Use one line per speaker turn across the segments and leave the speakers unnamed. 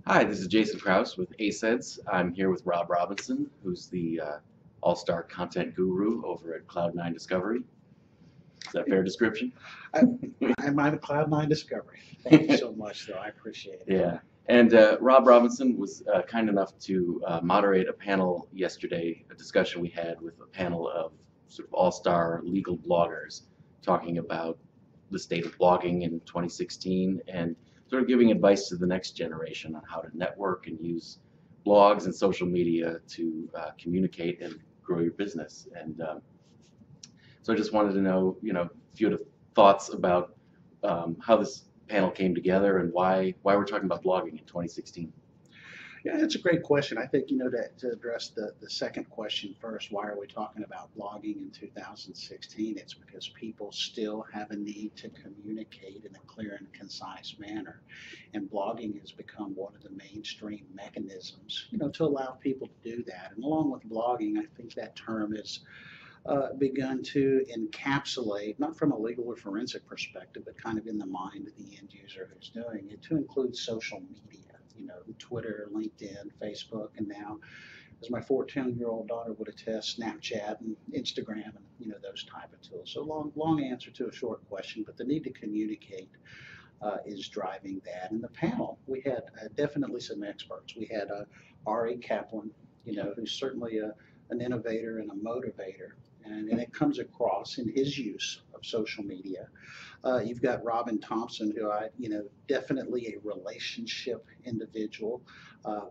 Hi, this is Jason Krause with ACEDS. I'm here with Rob Robinson, who's the all-star content guru over at Cloud9 Discovery. Is that a fair description?
I'm a Cloud9 Discovery. Thank you so much, though. I appreciate it.
Yeah. And Rob Robinson was kind enough to moderate a panel yesterday, a discussion we had with a panel of sort of all-star legal bloggers talking about the state of blogging in 2016 and sort of giving advice to the next generation on how to network and use blogs and social media to communicate and grow your business. And so I just wanted to know, if you had thoughts about how this panel came together and why we're talking about blogging in 2016.
Yeah, that's a great question. I think, to address the second question first, why are we talking about blogging in 2016? It's because people still have a need to communicate in a clear and concise manner. And blogging has become one of the mainstream mechanisms, to allow people to do that. And along with blogging, I think that term is begun to encapsulate, not from a legal or forensic perspective, but kind of in the mind of the end user who's doing it, to include social media, Twitter, LinkedIn, Facebook, and now, as my 14-year-old daughter would attest, Snapchat and Instagram and, those type of tools. So long answer to a short question, but the need to communicate is driving that. In the panel, we had definitely some experts. We had Ari Kaplan, who's certainly an innovator and a motivator. And it comes across in his use of social media. You've got Robin Thompson, who definitely a relationship individual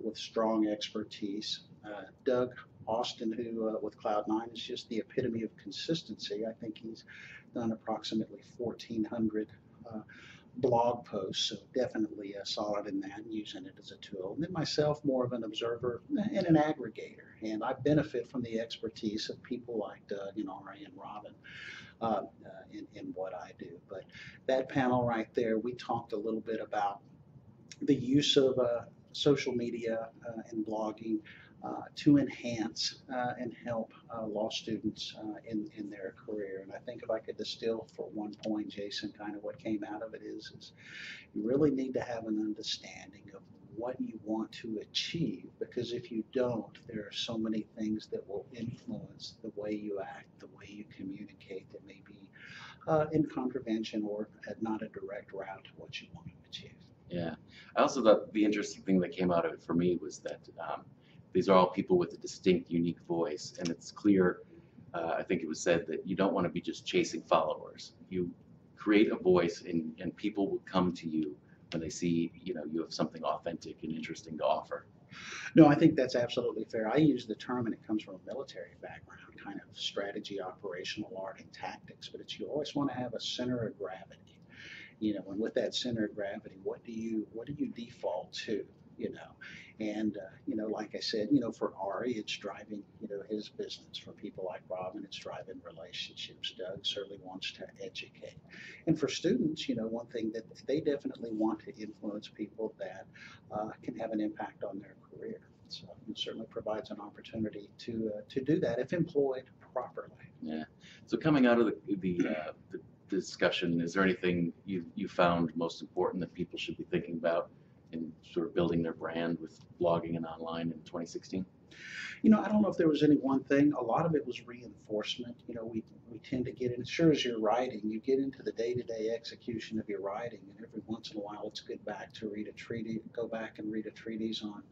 with strong expertise. Doug Austin, who with Cloud9 is just the epitome of consistency. I think he's done approximately 1,400 blog posts, so definitely solid in that and using it as a tool. And then myself, more of an observer and an aggregator. And I benefit from the expertise of people like Doug and Ari and Robin in what I do. But that panel right there, we talked a little bit about the use of social media and blogging to enhance and help law students in their career. And I think if I could distill for one point, Jason, kind of what came out of it is you really need to have an understanding of what you want to achieve, because if you don't, there are so many things that will influence the way you act, the way you communicate, that may be in contravention or not a direct route to what you want to achieve.
Yeah. I also thought the interesting thing that came out of it for me was that these are all people with a distinct, unique voice, and it's clear, I think it was said, that you don't want to be just chasing followers. You create a voice, and people will come to you when they see, you have something authentic and interesting to offer.
No, I think that's absolutely fair. I use the term, and it comes from a military background, kind of strategy, operational art, and tactics, but you always want to have a center of gravity, and with that center of gravity, what do you default to? And like I said, for Ari, it's driving, his business. For people like Robin, it's driving relationships. Doug certainly wants to educate. And for students, one thing that they definitely want to influence people that can have an impact on their career. So it certainly provides an opportunity to do that if employed properly.
Yeah. So coming out of the discussion, is there anything you found most important that people should be thinking about in sort of building their brand with blogging and online in 2016?
I don't know if there was any one thing. A lot of it was reinforcement. We tend to get in, sure as you're writing, you get into the day-to-day execution of your writing, and every once in a while it's good go back and read a treatise on,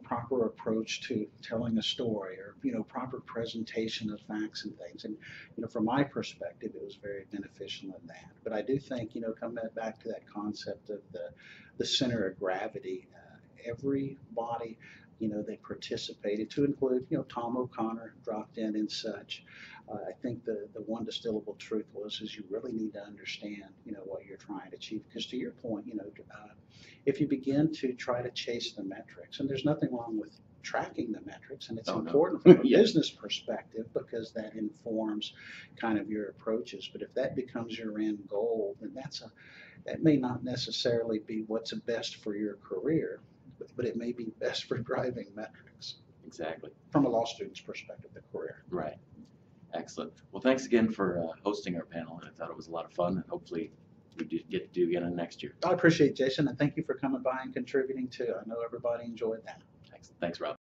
proper approach to telling a story, or, proper presentation of facts and things. And, from my perspective, it was very beneficial in that. But I do think, coming back to that concept of the center of gravity, everybody they participated, to include, Tom O'Connor dropped in and such. I think the one distillable truth is you really need to understand, what you're trying to achieve. Because to your point, if you begin to try to chase the metrics, and there's nothing wrong with tracking the metrics, and it's important from a business perspective, because that informs kind of your approaches. But if that becomes your end goal, then that may not necessarily be what's best for your career, but it may be best for driving metrics.
Exactly.
From a law student's perspective, the career.
Right. Excellent. Well, thanks again for hosting our panel, and I thought it was a lot of fun, and hopefully we get to do again next year.
I appreciate it, Jason, and thank you for coming by and contributing too. I know everybody enjoyed that.
Thanks, Rob.